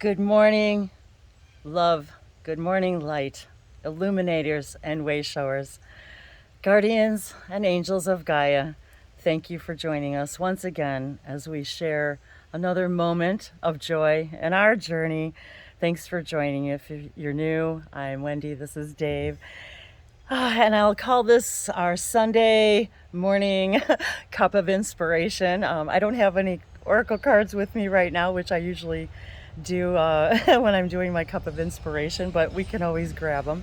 Good morning, love. Good morning, light, illuminators and way showers, guardians and angels of Gaia. Thank you for joining us once again as we share another moment of joy in our journey. Thanks for joining. If you're new, I'm Wendy. This is Dave. And I'll call this our Sunday morning cup of inspiration. I don't have any oracle cards with me right now, which I usually do when I'm doing my cup of inspiration, but we can always grab them.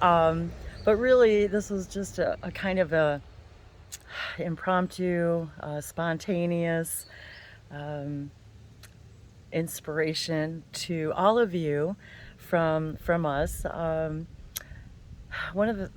But really, this was just a kind of a impromptu, spontaneous inspiration to all of you from us. One of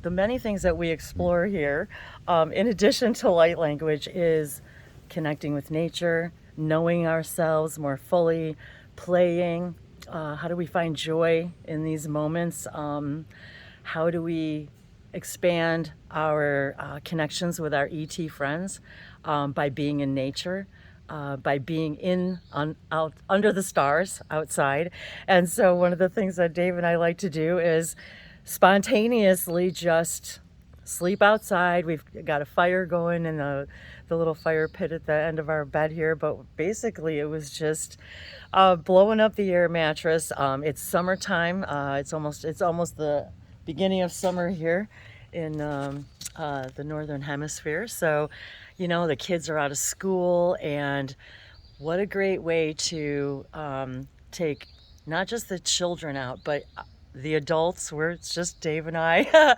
the many things that we explore here, in addition to light language, is connecting with nature, knowing ourselves more fully, playing. How do we find joy in these moments? How do we expand our connections with our ET friends by being in nature? By being out under the stars outside. And so one of the things that Dave and I like to do is spontaneously just sleep outside. We've got a fire going in the little fire pit at the end of our bed here, but basically it was just blowing up the air mattress. It's summertime. It's almost the beginning of summer here in the northern hemisphere. So, the kids are out of school, and what a great way to take not just the children out, but the adults, where it's just Dave and I,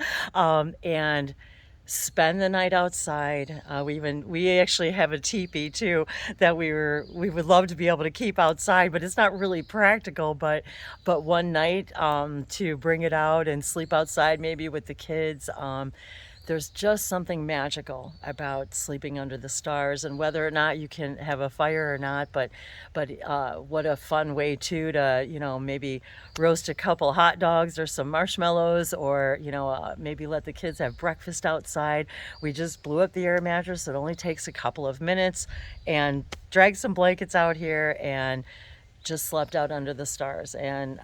and spend the night outside. We actually have a teepee too that we would love to be able to keep outside, but it's not really practical. But one night to bring it out and sleep outside, maybe with the kids. There's just something magical about sleeping under the stars, and whether or not you can have a fire or not, but what a fun way too to maybe roast a couple hot dogs or some marshmallows, or maybe let the kids have breakfast outside. We just blew up the air mattress. It only takes a couple of minutes, and drag some blankets out here and just slept out under the stars. And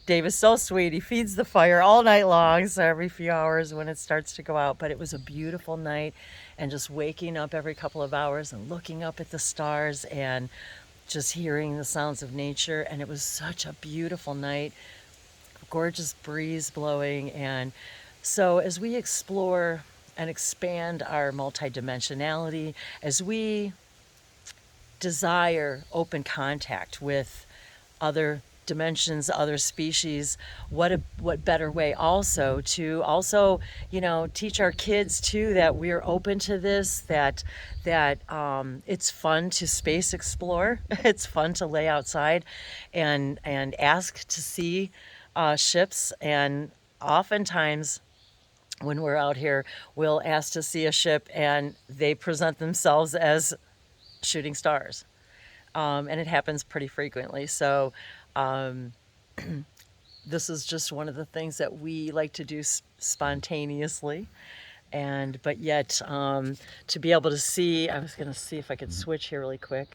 Dave is so sweet. He feeds the fire all night long, so every few hours when it starts to go out. But it was a beautiful night, and just waking up every couple of hours and looking up at the stars and just hearing the sounds of nature. And it was such a beautiful night, gorgeous breeze blowing. And so as we explore and expand our multidimensionality, as we desire open contact with other dimensions, other species, what better way also to teach our kids too that we're open to this, that it's fun to space explore. It's fun to lay outside and ask to see ships. And oftentimes when we're out here, we'll ask to see a ship and they present themselves as shooting stars. And it happens pretty frequently. So this is just one of the things that we like to do spontaneously. But yet to be able to see, I was going to see if I could switch here really quick.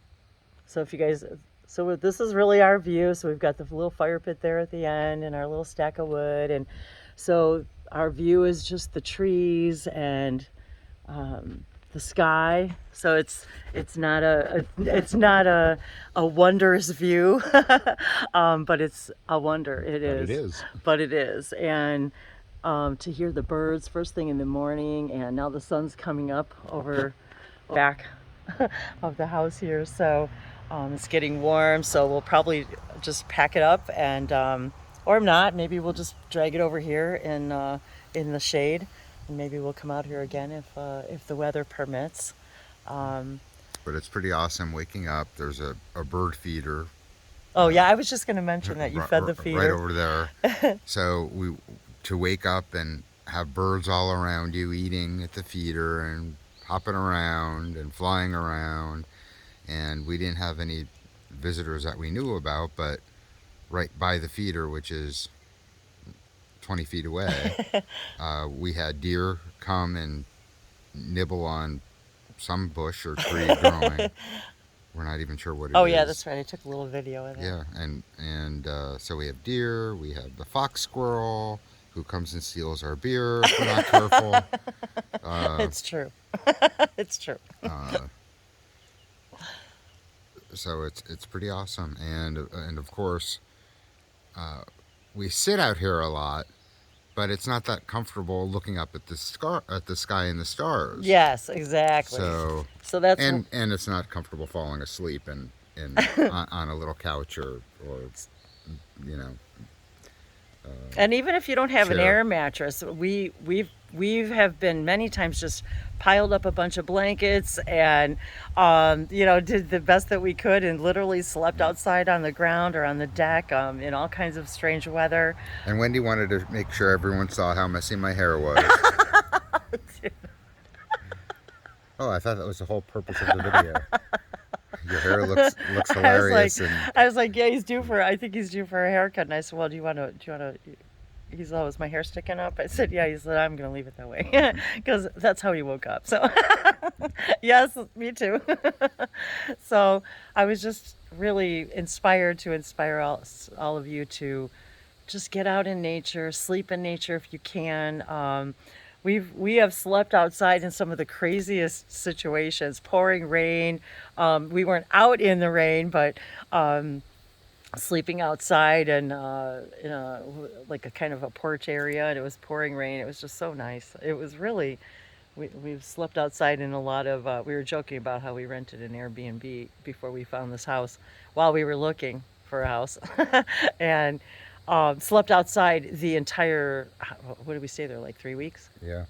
So if you guys, so this is really our view. So we've got the little fire pit there at the end and our little stack of wood. And so our view is just the trees and the sky. So it's not a wondrous view, but it's a wonder. It is. But it is. But it is. And to hear the birds first thing in the morning, and now the sun's coming up over back of the house here. So it's getting warm. So we'll probably just pack it up and or not. Maybe we'll just drag it over here in the shade. And maybe we'll come out here again if the weather permits. But it's pretty awesome waking up. There's a bird feeder. Oh yeah, I was just going to mention that you fed the feeder right over there. So to wake up and have birds all around you eating at the feeder and hopping around and flying around. And we didn't have any visitors that we knew about, but right by the feeder, which is 20 feet away, we had deer come and nibble on some bush or tree growing. we're not even sure what it Oh is. yeah, that's right. I took a little video of it. Yeah, and so we have deer, we have the fox squirrel who comes and steals our beer if we're not careful. It's true. It's true. Uh, so it's pretty awesome, and of course uh, we sit out here a lot, but it's not that comfortable looking up at the sky and the stars. Yes, exactly. So that's and it's not comfortable falling asleep in on a little couch or you know. And even if you don't have an Chair. air mattress, we have been many times just piled up a bunch of blankets and did the best that we could and literally slept outside on the ground or on the deck in all kinds of strange weather. And Wendy wanted to make sure everyone saw how messy my hair was. Oh, I thought that was the whole purpose of the video. Your hair looks hilarious. I was like, yeah, I think he's due for a haircut. And I said, well, do you want to, he's always, my hair sticking up? I said, yeah. He said, I'm going to leave it that way. Because that's how he woke up. So, yes, me too. So I was just really inspired to inspire all of you to just get out in nature, sleep in nature if you can. We have slept outside in some of the craziest situations, pouring rain. We weren't out in the rain, but sleeping outside and in a like a kind of a porch area, and it was pouring rain. It was just so nice. It was really. We've slept outside in a lot of. We were joking about how we rented an Airbnb before we found this house, while we were looking for a house, and slept outside the entire. What did we stay there, like 3 weeks? Yeah.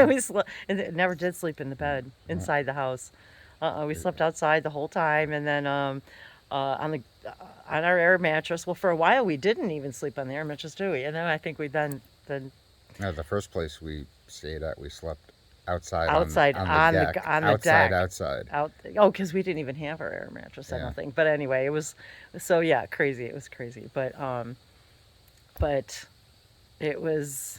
We slept, and never did sleep in the bed inside the house. We slept outside the whole time, and then on our air mattress. Well, for a while we didn't even sleep on the air mattress, do we? And then I think we then. No, the first place we stayed at, we slept outside on the deck. Outside. Oh, because we didn't even have our air mattress, I don't think. But anyway, it was so crazy. It was crazy, but it was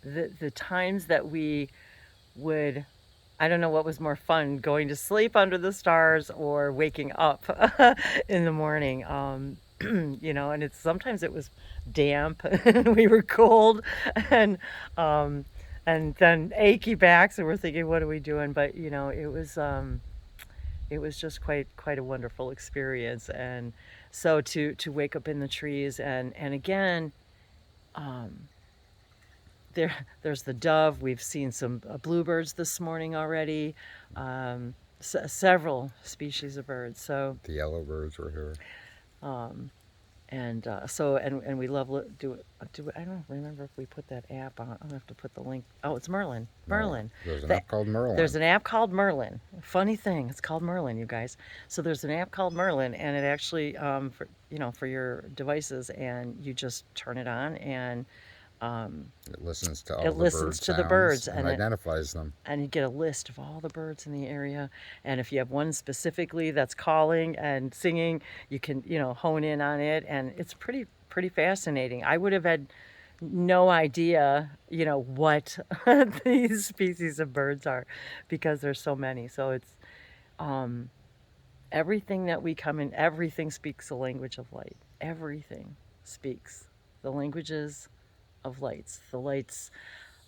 the times that we would. I don't know what was more fun, going to sleep under the stars or waking up in the morning. And sometimes it was damp and we were cold and then achy backs and we're thinking, what are we doing? But it was just quite a wonderful experience. And so to wake up in the trees and again, there's the dove. We've seen some bluebirds this morning already. Several species of birds. So the yellow birds were here. And we love I don't remember if we put that app on. I'll have to put the link. Oh, it's Merlin. There's an app called Merlin. There's an app called Merlin. Funny thing, it's called Merlin, you guys. So there's an app called Merlin, and it actually for your devices, and you just turn it on and. It listens to the birds and identifies them. And you get a list of all the birds in the area. And if you have one specifically that's calling and singing, you can, hone in on it. And it's pretty fascinating. I would have had no idea, what these species of birds are because there's so many. So it's everything that we come in, everything speaks the language of light. Everything speaks the languages of lights, the lights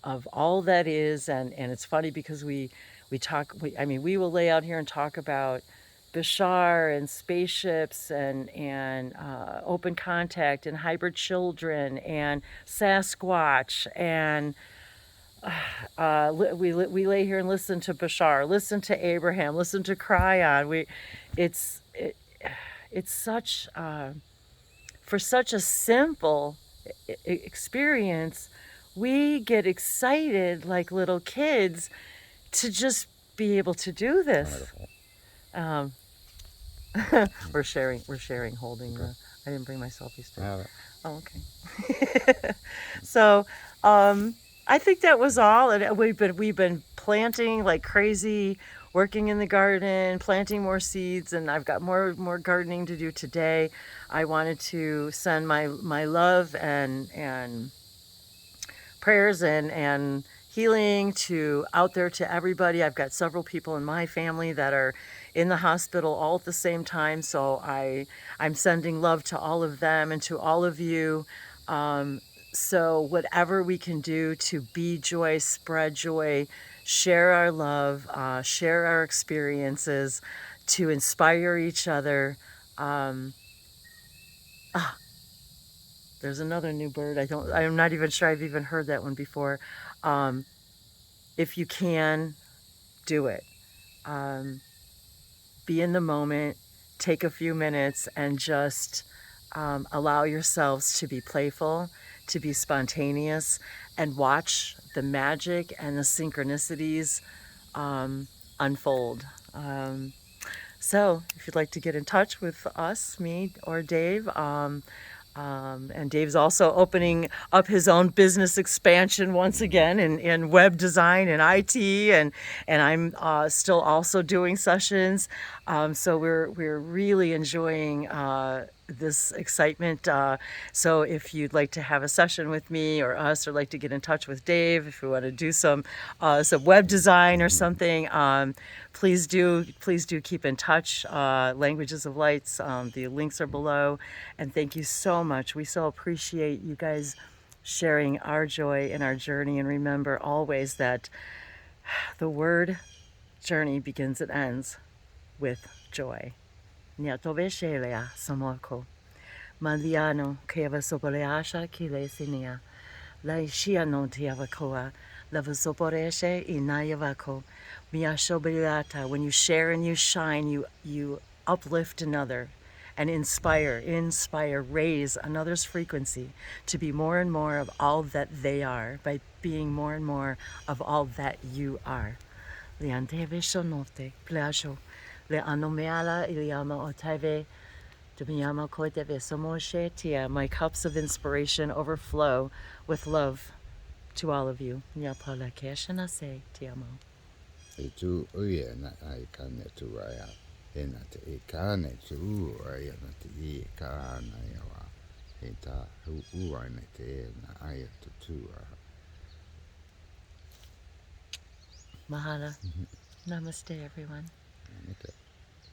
of all that is. And it's funny because we will lay out here and talk about Bashar and spaceships and open contact and hybrid children and Sasquatch and we lay here and listen to Bashar, listen to Abraham, listen to Cryon. It's such for such a simple experience, we get excited like little kids to just be able to do this. We're sharing holding the. I didn't bring my selfie stick. Oh, okay. So I think that was all, and we've been planting like crazy, working in the garden, planting more seeds, and I've got more gardening to do today. I wanted to send my love and prayers and healing to out there to everybody. I've got several people in my family that are in the hospital all at the same time, so I'm sending love to all of them and to all of you. So whatever we can do to be joy, spread joy, share our love, share our experiences, to inspire each other. Um, there's another new bird. I'm not even sure I've even heard that one before. Um, if you can, do it. Um, be in the moment, take a few minutes, and just allow yourselves to be playful, to be spontaneous, and watch the magic and the synchronicities unfold. So, if you'd like to get in touch with us, me or Dave, and Dave's also opening up his own business expansion once again in web design and IT, and I'm still also doing sessions. So we're really enjoying this excitement. So if you'd like to have a session with me or us, or like to get in touch with Dave, if we want to do some web design or something, please do keep in touch. Languages of Lights. The links are below, and thank you so much. We so appreciate you guys sharing our joy and our journey. And remember always that the word journey begins and ends with joy. Nyatobeshelea samoko. Mandiano kevasopoleasha kilesinia. Laishiano tiavakoa. Lavasoporeshe inayavako. Miashobilata. When you share and you shine, you uplift another and inspire, raise another's frequency to be more and more of all that they are by being more and more of all that you are. Lianteve shonote, pleasure. Le anomeala iliama otave. My cups of inspiration overflow with love to all of you. E tu uia na ai kane tu aia. E na te e kane tu aia na te i e kāna ia wā. E tā hu ai na te e na aia tu tu aha. Mahalo. Namaste, everyone. Okay.